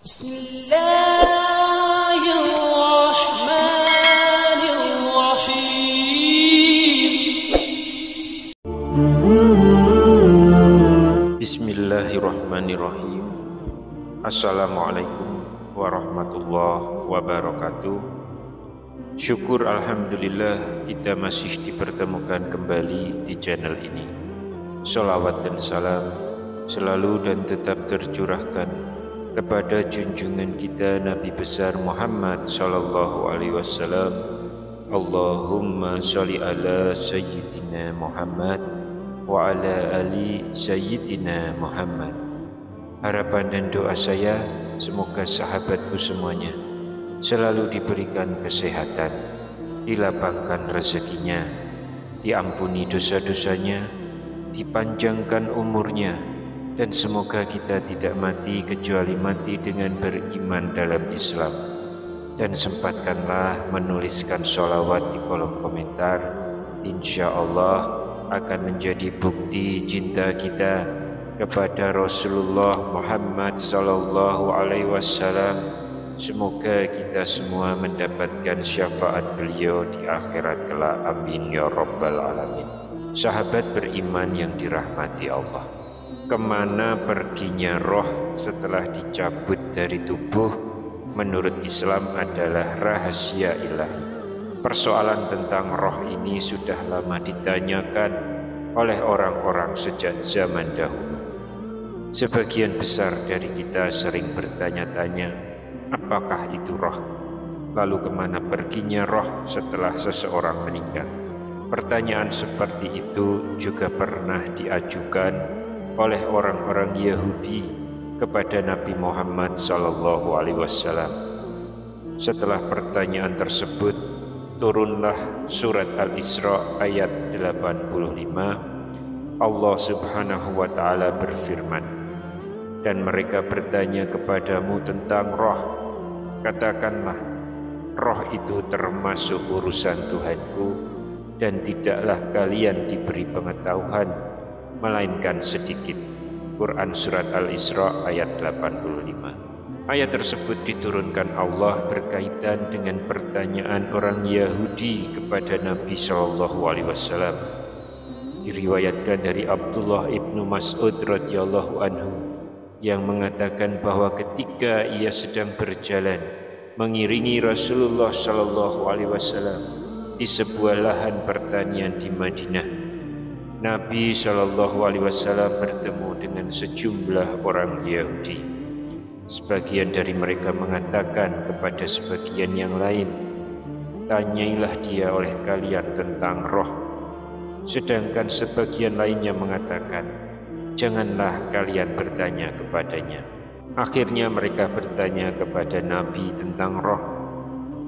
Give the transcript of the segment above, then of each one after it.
Bismillahirrahmanirrahim. Assalamualaikum warahmatullahi wabarakatuh. Syukur alhamdulillah kita masih dipertemukan kembali di channel ini. Sholawat dan salam selalu dan tetap tercurahkan kepada junjungan kita Nabi besar Muhammad sallallahu alaihi wasallam. Allahumma sholli ala sayyidina Muhammad wa ala ali sayyidina Muhammad. Harapan dan doa saya semoga sahabatku semuanya selalu diberikan kesehatan, dilapangkan rezekinya, diampuni dosa-dosanya, dipanjangkan umurnya, dan semoga kita tidak mati kecuali mati dengan beriman dalam Islam. Dan sempatkanlah menuliskan sholawat di kolom komentar. Insya Allah akan menjadi bukti cinta kita kepada Rasulullah Muhammad sallallahu alaihi wasallam. Semoga kita semua mendapatkan syafaat beliau di akhirat kelak. Amin ya rabbal alamin. Sahabat beriman yang dirahmati Allah, kemana perginya roh setelah dicabut dari tubuh menurut Islam adalah rahasia ilahi. Persoalan tentang roh ini sudah lama ditanyakan oleh orang-orang sejak zaman dahulu. Sebagian besar dari kita sering bertanya-tanya, apakah itu roh? Lalu kemana perginya roh setelah seseorang meninggal? Pertanyaan seperti itu juga pernah diajukan oleh orang-orang Yahudi kepada Nabi Muhammad sallallahu alaihi wasallam. Setelah pertanyaan tersebut, turunlah surat Al-Isra ayat 85. Allah Subhanahu wa taala berfirman, dan mereka bertanya kepadamu tentang roh. Katakanlah, roh itu termasuk urusan Tuhanku, dan tidaklah kalian diberi pengetahuan melainkan sedikit. Quran surat Al-Isra ayat 85. Ayat tersebut diturunkan Allah berkaitan dengan pertanyaan orang Yahudi kepada Nabi sallallahu alaihi wasallam. Diriwayatkan dari Abdullah ibnu Mas'ud radhiyallahu anhu yang mengatakan bahwa ketika ia sedang berjalan mengiringi Rasulullah sallallahu alaihi wasallam di sebuah lahan pertanian di Madinah, Nabi sallallahu alaihi wasallam bertemu dengan sejumlah orang Yahudi. Sebagian dari mereka mengatakan kepada sebagian yang lain, tanyailah dia oleh kalian tentang roh. Sedangkan sebagian lainnya mengatakan, janganlah kalian bertanya kepadanya. Akhirnya mereka bertanya kepada Nabi tentang roh.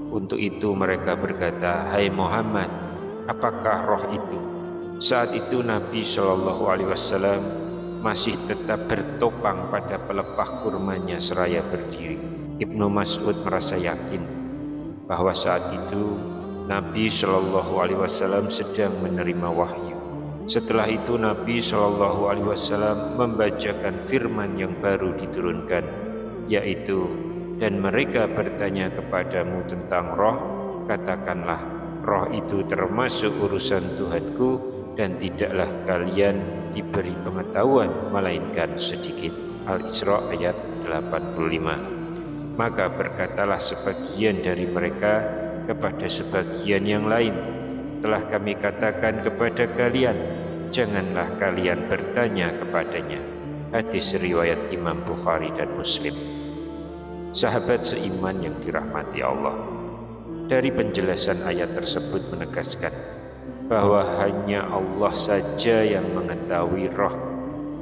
Untuk itu mereka berkata, hai Muhammad, apakah roh itu? Saat itu Nabi Shallallahu Alaihi Wasallam masih tetap bertopang pada pelepah kurmanya seraya berdiri. Ibnu Mas'ud merasa yakin bahwa saat itu Nabi Shallallahu Alaihi Wasallam sedang menerima wahyu. Setelah itu Nabi Shallallahu Alaihi Wasallam membacakan firman yang baru diturunkan, yaitu, dan mereka bertanya kepadamu tentang roh, katakanlah, roh itu termasuk urusan Tuhanku, dan tidaklah kalian diberi pengetahuan melainkan sedikit. Al-Isra ayat 85. Maka berkatalah sebagian dari mereka kepada sebagian yang lain, telah kami katakan kepada kalian, janganlah kalian bertanya kepadanya. Hadis riwayat Imam Bukhari dan Muslim. Sahabat seiman yang dirahmati Allah, dari penjelasan ayat tersebut menegaskan bahwa hanya Allah saja yang mengetahui roh,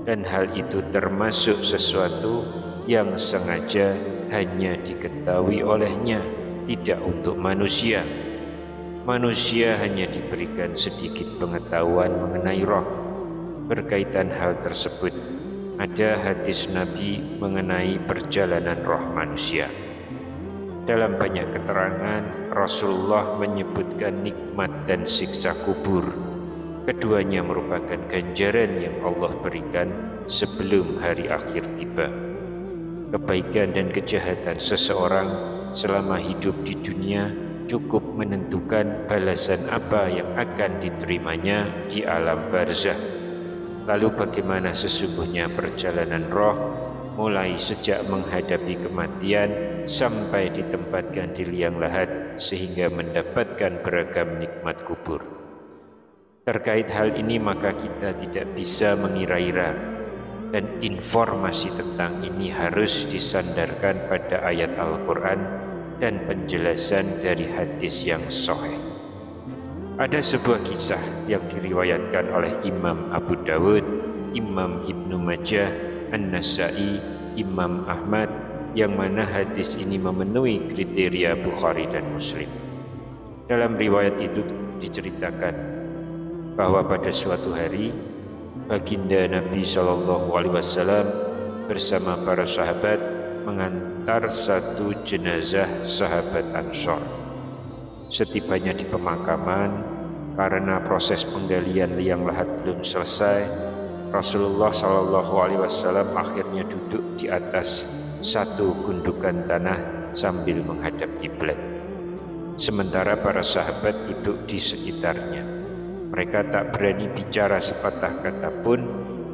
dan hal itu termasuk sesuatu yang sengaja hanya diketahui olehnya, tidak untuk manusia. Manusia hanya diberikan sedikit pengetahuan mengenai roh. Berkaitan hal tersebut, ada hadis Nabi mengenai perjalanan roh manusia. Dalam banyak keterangan, Rasulullah menyebutkan nikmat dan siksa kubur. Keduanya merupakan ganjaran yang Allah berikan sebelum hari akhir tiba. kebaikan dan kejahatan seseorang selama hidup di dunia cukup menentukan balasan apa yang akan diterimanya di alam barzakh. Lalu bagaimana sesungguhnya perjalanan roh mulai sejak menghadapi kematian sampai ditempatkan di liang lahat sehingga mendapatkan beragam nikmat kubur. Terkait hal ini maka kita tidak bisa mengira-ira, dan informasi tentang ini harus disandarkan pada ayat Al-Quran dan penjelasan dari hadis yang sahih. Ada sebuah kisah yang diriwayatkan oleh Imam Abu Dawud, Imam Ibnu Majah, An-Nasai, Imam Ahmad, yang mana hadis ini memenuhi kriteria Bukhari dan Muslim. Dalam riwayat itu diceritakan bahwa pada suatu hari baginda Nabi SAW bersama para sahabat mengantar satu jenazah sahabat Ansor. Setibanya di pemakaman, karena proses penggalian liang lahat belum selesai, Rasulullah SAW akhirnya duduk di atas satu gundukan tanah sambil menghadap kiblat. Sementara para sahabat duduk di sekitarnya. Mereka tak berani bicara sepatah kata pun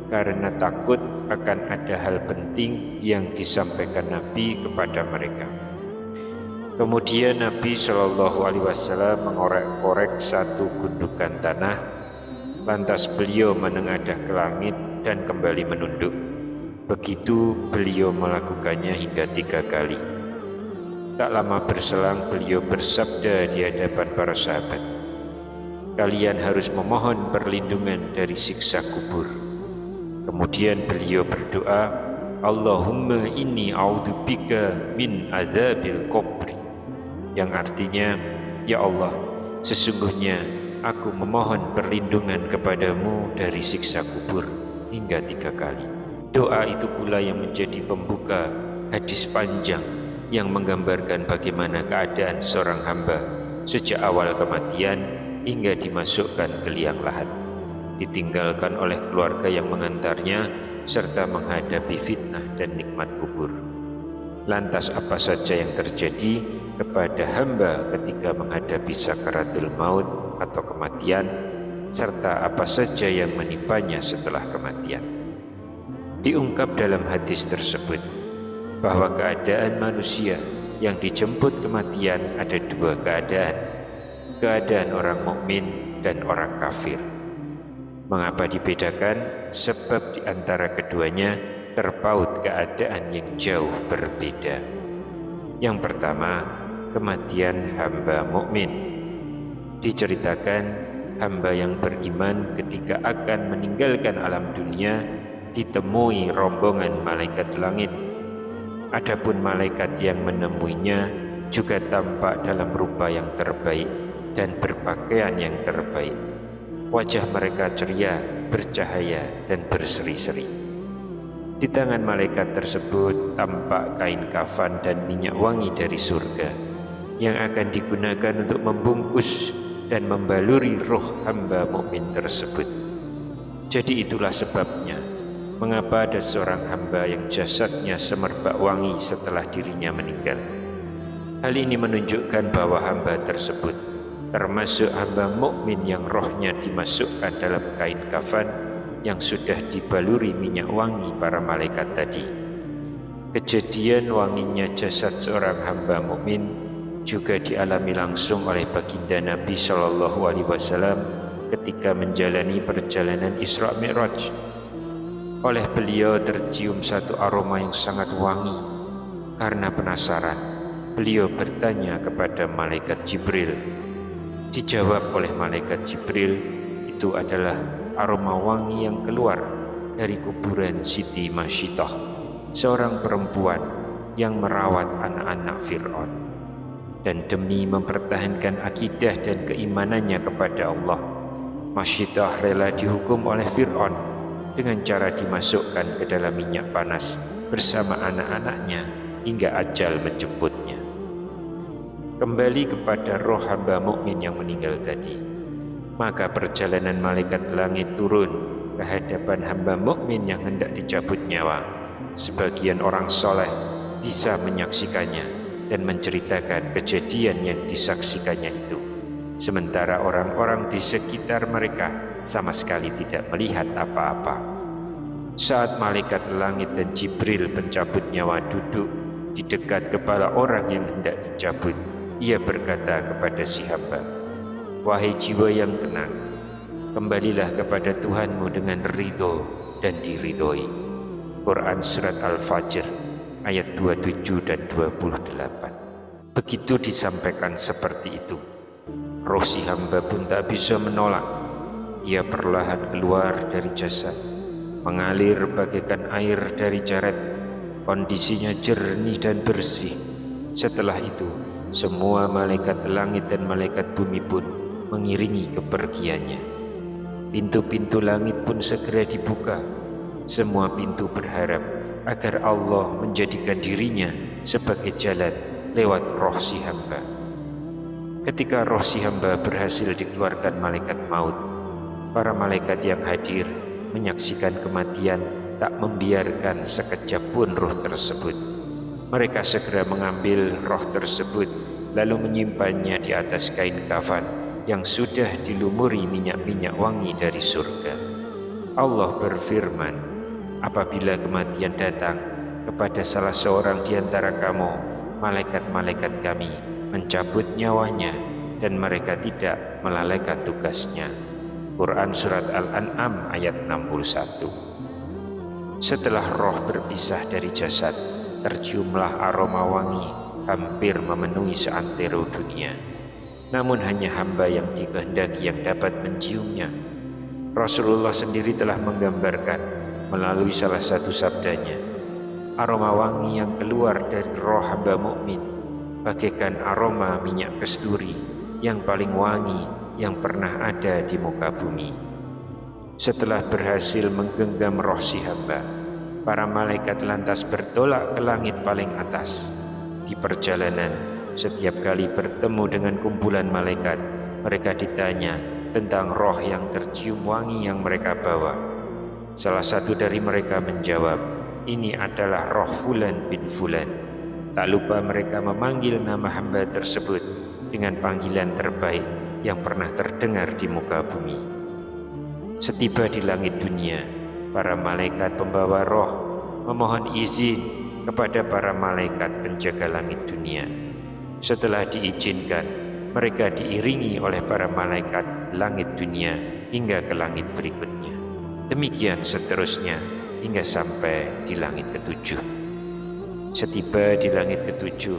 karena takut akan ada hal penting yang disampaikan Nabi kepada mereka. Kemudian Nabi SAW mengorek-korek satu gundukan tanah, lantas beliau menengadah ke langit dan kembali menunduk. Begitu beliau melakukannya hingga 3 kali. Tak lama berselang beliau bersabda di hadapan para sahabat, "Kalian harus memohon perlindungan dari siksa kubur." Kemudian beliau berdoa, "Allahumma inni a'udzubika min azabil qabri," yang artinya, "Ya Allah, sesungguhnya aku memohon perlindungan kepadamu dari siksa kubur," hingga 3 kali. Doa itu pula yang menjadi pembuka hadis panjang yang menggambarkan bagaimana keadaan seorang hamba sejak awal kematian hingga dimasukkan ke liang lahat, ditinggalkan oleh keluarga yang mengantarnya, serta menghadapi fitnah dan nikmat kubur. Lantas apa saja yang terjadi kepada hamba ketika menghadapi sakaratul maut atau kematian, serta apa saja yang menimpanya setelah kematian? Diungkap dalam hadis tersebut bahwa keadaan manusia yang dijemput kematian ada 2 keadaan. Keadaan orang mukmin dan orang kafir. Mengapa dibedakan? Sebab di antara keduanya terpaut keadaan yang jauh berbeda. Yang pertama, kematian hamba mukmin. Diceritakan hamba yang beriman ketika akan meninggalkan alam dunia ditemui rombongan malaikat langit. Adapun malaikat yang menemuinya juga tampak dalam rupa yang terbaik dan berpakaian yang terbaik. Wajah mereka ceria, bercahaya, dan berseri-seri. Di tangan malaikat tersebut tampak kain kafan dan minyak wangi dari surga yang akan digunakan untuk membungkus dan membaluri roh hamba mukmin tersebut. Jadi itulah sebabnya mengapa ada seorang hamba yang jasadnya semerbak wangi setelah dirinya meninggal. Hal ini menunjukkan bahwa hamba tersebut termasuk hamba mukmin yang rohnya dimasukkan dalam kain kafan yang sudah dibaluri minyak wangi para malaikat tadi. Kejadian wanginya jasad seorang hamba mukmin juga dialami langsung oleh baginda Nabi SAW ketika menjalani perjalanan Isra Mi'raj. Oleh beliau tercium satu aroma yang sangat wangi. Karena penasaran, beliau bertanya kepada malaikat Jibril. Dijawab oleh malaikat Jibril, itu adalah aroma wangi yang keluar dari kuburan Siti Masyitah, seorang perempuan yang merawat anak-anak Fir'aun. Dan demi mempertahankan akidah dan keimanannya kepada Allah, Masyitah rela dihukum oleh Fir'aun dengan cara dimasukkan ke dalam minyak panas bersama anak-anaknya hingga ajal menjemputnya. Kembali kepada roh hamba mukmin yang meninggal tadi, maka perjalanan malaikat langit turun ke hadapan hamba mukmin yang hendak dicabut nyawa. Sebagian orang soleh bisa menyaksikannya dan menceritakan kejadian yang disaksikannya itu, sementara orang-orang di sekitar mereka sama sekali tidak melihat apa-apa. Saat malaikat langit dan Jibril pencabut nyawa duduk di dekat kepala orang yang hendak dicabut, ia berkata kepada si hamba, "Wahai jiwa yang tenang, kembalilah kepada Tuhanmu dengan ridho dan diridhoi." Quran Surat Al-Fajr ayat 27 dan 28. Begitu disampaikan seperti itu, roh si hamba pun tak bisa menolak. Ia perlahan keluar dari jasad, mengalir bagaikan air dari jaret. Kondisinya jernih dan bersih. Setelah itu, semua malaikat langit dan malaikat bumi pun mengiringi kepergiannya. Pintu-pintu langit pun segera dibuka. Semua pintu berharap agar Allah menjadikan dirinya sebagai jalan lewat roh si hamba. Ketika roh si hamba berhasil dikeluarkan malaikat maut, para malaikat yang hadir menyaksikan kematian tak membiarkan sekejap pun roh tersebut. Mereka segera mengambil roh tersebut lalu menyimpannya di atas kain kafan yang sudah dilumuri minyak-minyak wangi dari surga. Allah berfirman, "Apabila kematian datang kepada salah seorang di antara kamu, malaikat-malaikat kami mencabut nyawanya dan mereka tidak melalaikan tugasnya." Quran Surat Al-An'am ayat 61. Setelah roh berpisah dari jasad, terciumlah aroma wangi hampir memenuhi seantero dunia. Namun hanya hamba yang dikehendaki yang dapat menciumnya. Rasulullah sendiri telah menggambarkan melalui salah satu sabdanya, aroma wangi yang keluar dari roh hamba mukmin bagaikan aroma minyak kasturi yang paling wangi yang pernah ada di muka bumi. Setelah berhasil menggenggam roh si hamba, para malaikat lantas bertolak ke langit paling atas. Di perjalanan, setiap kali bertemu dengan kumpulan malaikat, mereka ditanya tentang roh yang tercium wangi yang mereka bawa. Salah satu dari mereka menjawab, "Ini adalah roh Fulan bin Fulan." Tak lupa mereka memanggil nama hamba tersebut dengan panggilan terbaik yang pernah terdengar di muka bumi. Setiba di langit dunia, para malaikat pembawa roh memohon izin kepada para malaikat penjaga langit dunia. Setelah diizinkan, mereka diiringi oleh para malaikat langit dunia hingga ke langit berikutnya. Demikian seterusnya hingga sampai di langit ketujuh. Setiba di langit ketujuh,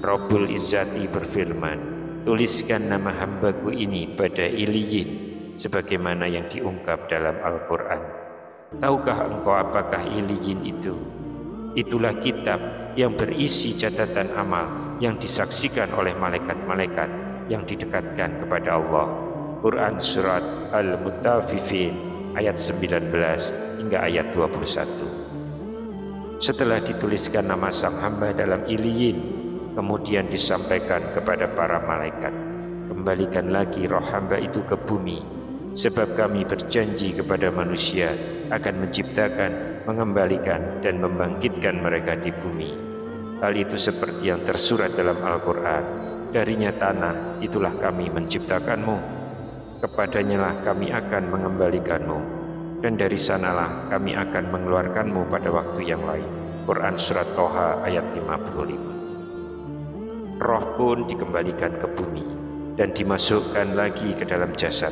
Rabbul Izzati berfirman, "Tuliskan nama hambaku ini pada Iliyin, sebagaimana yang diungkap dalam Al-Quran. Tahukah engkau apakah Iliyin itu? Itulah kitab yang berisi catatan amal yang disaksikan oleh malaikat-malaikat yang didekatkan kepada Allah." Quran Surat Al-Mutaffifin ayat 19 hingga ayat 21. Setelah dituliskan nama sang hamba dalam Iliyin, kemudian disampaikan kepada para malaikat, "Kembalikan lagi roh hamba itu ke bumi, sebab kami berjanji kepada manusia akan menciptakan, mengembalikan dan membangkitkan mereka di bumi." Hal itu seperti yang tersurat dalam Al-Quran, "Darinya tanah, itulah kami menciptakanmu, kepadanya lah kami akan mengembalikanmu, dan dari sanalah kami akan mengeluarkanmu pada waktu yang lain." Quran Surat Toha ayat 55. Roh pun dikembalikan ke bumi dan dimasukkan lagi ke dalam jasad,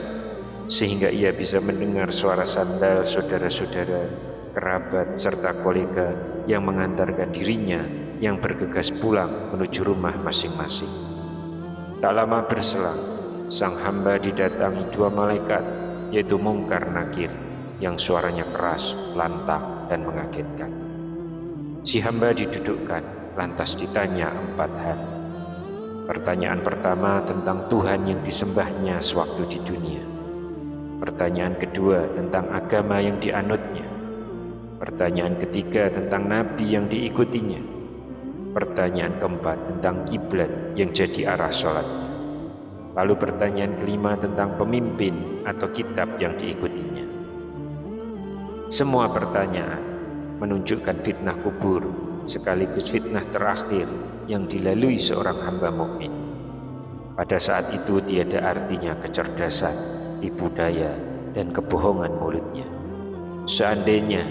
sehingga ia bisa mendengar suara sandal saudara-saudara, kerabat, serta kolega yang mengantarkan dirinya yang bergegas pulang menuju rumah masing-masing. Tak lama berselang, sang hamba didatangi dua malaikat, yaitu Mungkar Nakir, yang suaranya keras, lantang, dan mengagetkan. Si hamba didudukkan, lantas ditanya 4 hal. Pertanyaan pertama tentang Tuhan yang disembahnya sewaktu di dunia. Pertanyaan kedua tentang agama yang dianutnya. Pertanyaan ketiga tentang nabi yang diikutinya. Pertanyaan keempat tentang kiblat yang jadi arah sholatnya. Lalu pertanyaan kelima tentang pemimpin atau kitab yang diikutinya. Semua pertanyaan menunjukkan fitnah kubur sekaligus fitnah terakhir yang dilalui seorang hamba mukmin. Pada saat itu tiada artinya kecerdasan, tipu daya, dan kebohongan mulutnya. Seandainya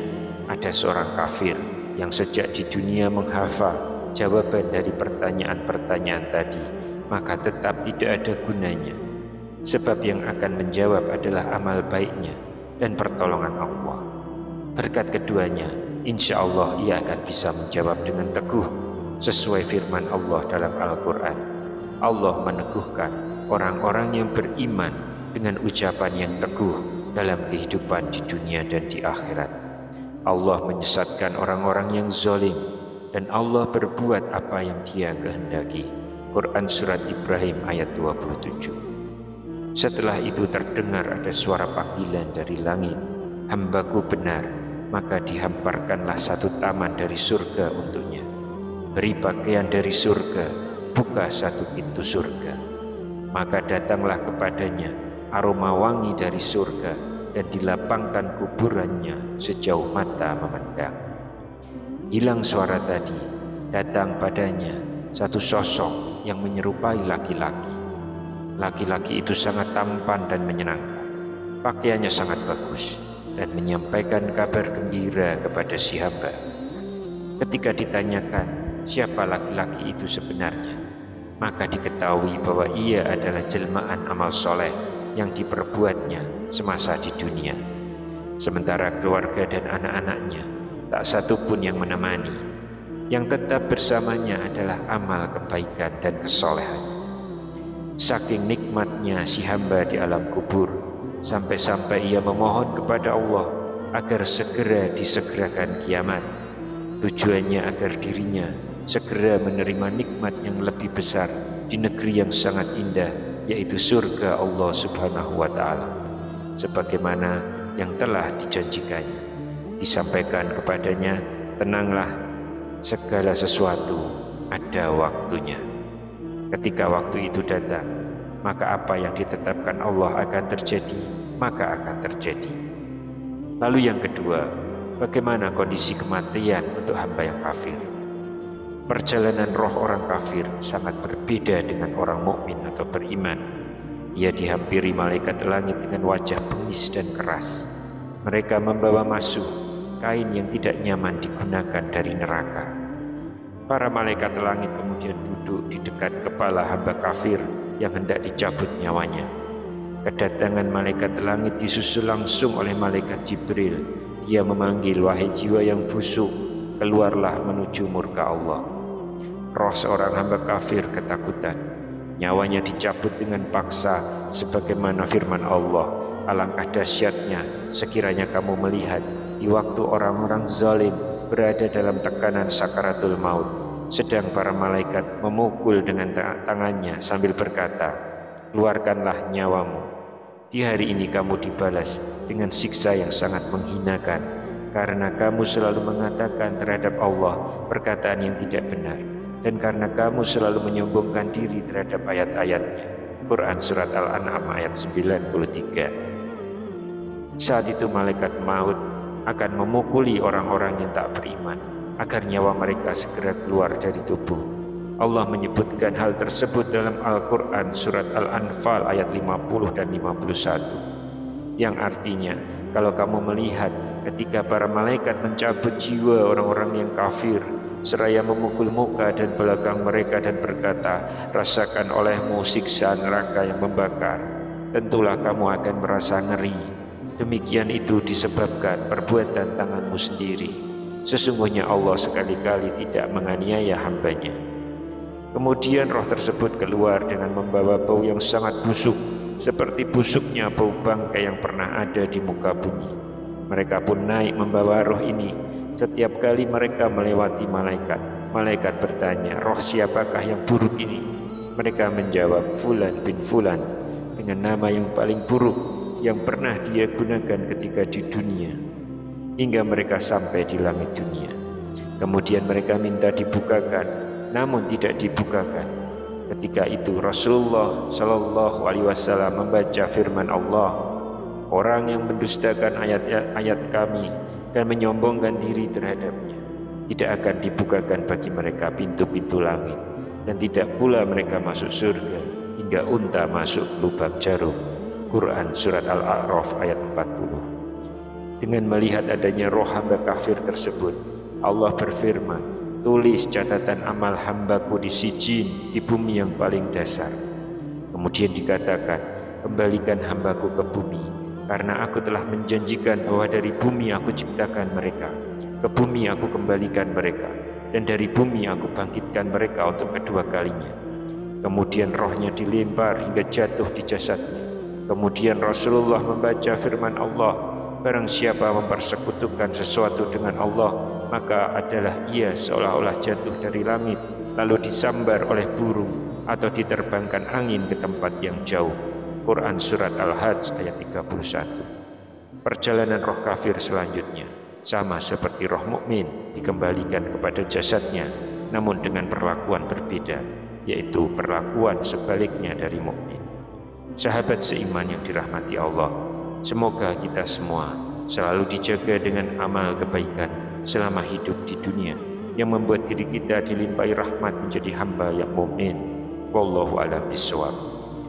ada seorang kafir yang sejak di dunia menghafal jawaban dari pertanyaan-pertanyaan tadi, maka tetap tidak ada gunanya. Sebab yang akan menjawab adalah amal baiknya dan pertolongan Allah. Berkat keduanya, insya Allah ia akan bisa menjawab dengan teguh sesuai firman Allah dalam Al-Quran. Allah meneguhkan orang-orang yang beriman dengan ucapan yang teguh dalam kehidupan di dunia dan di akhirat. Allah menyesatkan orang-orang yang zalim dan Allah berbuat apa yang Dia kehendaki. Quran Surat Ibrahim ayat 27. Setelah itu terdengar ada suara panggilan dari langit, "Hambaku benar," maka dihamparkanlah satu taman dari surga untuknya. Beri pakaian dari surga, buka satu pintu surga. Maka datanglah kepadanya aroma wangi dari surga dan dilapangkan kuburannya sejauh mata memandang. Hilang suara tadi, datang padanya satu sosok yang menyerupai laki-laki. Laki-laki itu sangat tampan dan menyenangkan. Pakaiannya sangat bagus dan menyampaikan kabar gembira kepada si hamba. Ketika ditanyakan siapa laki-laki itu sebenarnya, maka diketahui bahwa ia adalah jelmaan amal soleh yang diperbuatnya semasa di dunia. Sementara keluarga dan anak-anaknya tak satu pun yang menemani. Yang tetap bersamanya adalah amal kebaikan dan kesolehan. Saking nikmatnya si hamba di alam kubur, sampai-sampai ia memohon kepada Allah agar segera disegerakan kiamat. Tujuannya agar dirinya segera menerima nikmat yang lebih besar di negeri yang sangat indah, yaitu surga Allah Subhanahu wa Ta'ala, sebagaimana yang telah dijanjikannya. Disampaikan kepadanya, "Tenanglah, segala sesuatu ada waktunya." Ketika waktu itu datang, maka apa yang ditetapkan Allah akan terjadi, maka akan terjadi. Lalu yang kedua, bagaimana kondisi kematian untuk hamba yang kafir? Perjalanan roh orang kafir sangat berbeda dengan orang mukmin atau beriman. Ia dihampiri malaikat langit dengan wajah bengis dan keras. Mereka membawa masuk kain yang tidak nyaman digunakan dari neraka. Para malaikat langit kemudian duduk di dekat kepala hamba kafir yang hendak dicabut nyawanya. Kedatangan malaikat langit disusul langsung oleh malaikat Jibril. Dia memanggil, "Wahai jiwa yang busuk, keluarlah menuju murka Allah." Roh seorang hamba kafir ketakutan. Nyawanya dicabut dengan paksa sebagaimana firman Allah, "Alangkah dahsyatnya sekiranya kamu melihat di waktu orang-orang zalim berada dalam tekanan sakaratul maut, sedang para malaikat memukul dengan tangannya sambil berkata, 'Keluarkanlah nyawamu. Di hari ini kamu dibalas dengan siksa yang sangat menghinakan, karena kamu selalu mengatakan terhadap Allah perkataan yang tidak benar, dan karena kamu selalu menyombongkan diri terhadap ayat-ayatnya.'" Quran Surat Al-An'am ayat 93. Saat itu malaikat maut akan memukuli orang-orang yang tak beriman agar nyawa mereka segera keluar dari tubuh. Allah menyebutkan hal tersebut dalam Al-Quran Surat Al-Anfal ayat 50 dan 51, yang artinya, kalau kamu melihat ketika para malaikat mencabut jiwa orang-orang yang kafir seraya memukul muka dan belakang mereka dan berkata, "Rasakan olehmu siksa neraka yang membakar," tentulah kamu akan merasa ngeri. Demikian itu disebabkan perbuatan tanganmu sendiri. Sesungguhnya Allah sekali-kali tidak menganiaya hambanya. Kemudian roh tersebut keluar dengan membawa bau yang sangat busuk, seperti busuknya bau bangkai yang pernah ada di muka bumi. Mereka pun naik membawa roh ini. Setiap kali mereka melewati malaikat, malaikat bertanya, "Roh siapakah yang buruk ini?" Mereka menjawab, "Fulan bin Fulan," dengan nama yang paling buruk yang pernah dia gunakan ketika di dunia, hingga mereka sampai di langit dunia. Kemudian mereka minta dibukakan, namun tidak dibukakan. Ketika itu Rasulullah Shallallahu Alaihi Wasallam membaca firman Allah, "Orang yang mendustakan ayat-ayat kami dan menyombongkan diri terhadapnya, Tidak akan dibukakan bagi mereka pintu-pintu langit, dan tidak pula mereka masuk surga hingga unta masuk lubang jarum. Quran Surat Al-A'raf ayat 40. Dengan melihat adanya roh hamba kafir tersebut, Allah berfirman, tulis catatan amal hambaku di sijin, di bumi yang paling dasar. Kemudian dikatakan, kembalikan hambaku ke bumi, karena aku telah menjanjikan bahwa dari bumi aku ciptakan mereka, ke bumi aku kembalikan mereka, dan dari bumi aku bangkitkan mereka untuk kedua kalinya. Kemudian rohnya dilempar hingga jatuh di jasadnya. Kemudian Rasulullah membaca firman Allah, barang siapa mempersekutukan sesuatu dengan Allah, maka adalah ia seolah-olah jatuh dari langit, lalu disambar oleh burung atau diterbangkan angin ke tempat yang jauh. Quran Surat Al-Hajj ayat 31. Perjalanan roh kafir selanjutnya sama seperti roh mukmin, dikembalikan kepada jasadnya, namun dengan perlakuan berbeda, yaitu perlakuan sebaliknya dari mukmin. Sahabat seiman yang dirahmati Allah, semoga kita semua selalu dijaga dengan amal kebaikan selama hidup di dunia, yang membuat diri kita dilimpahi rahmat menjadi hamba yang mukmin. Wallahu a'lam bishawab.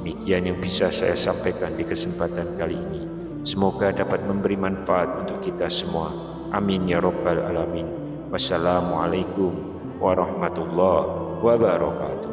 Demikian yang bisa saya sampaikan di kesempatan kali ini. Semoga dapat memberi manfaat untuk kita semua. Amin ya rabbal alamin. Wassalamualaikum warahmatullahi wabarakatuh.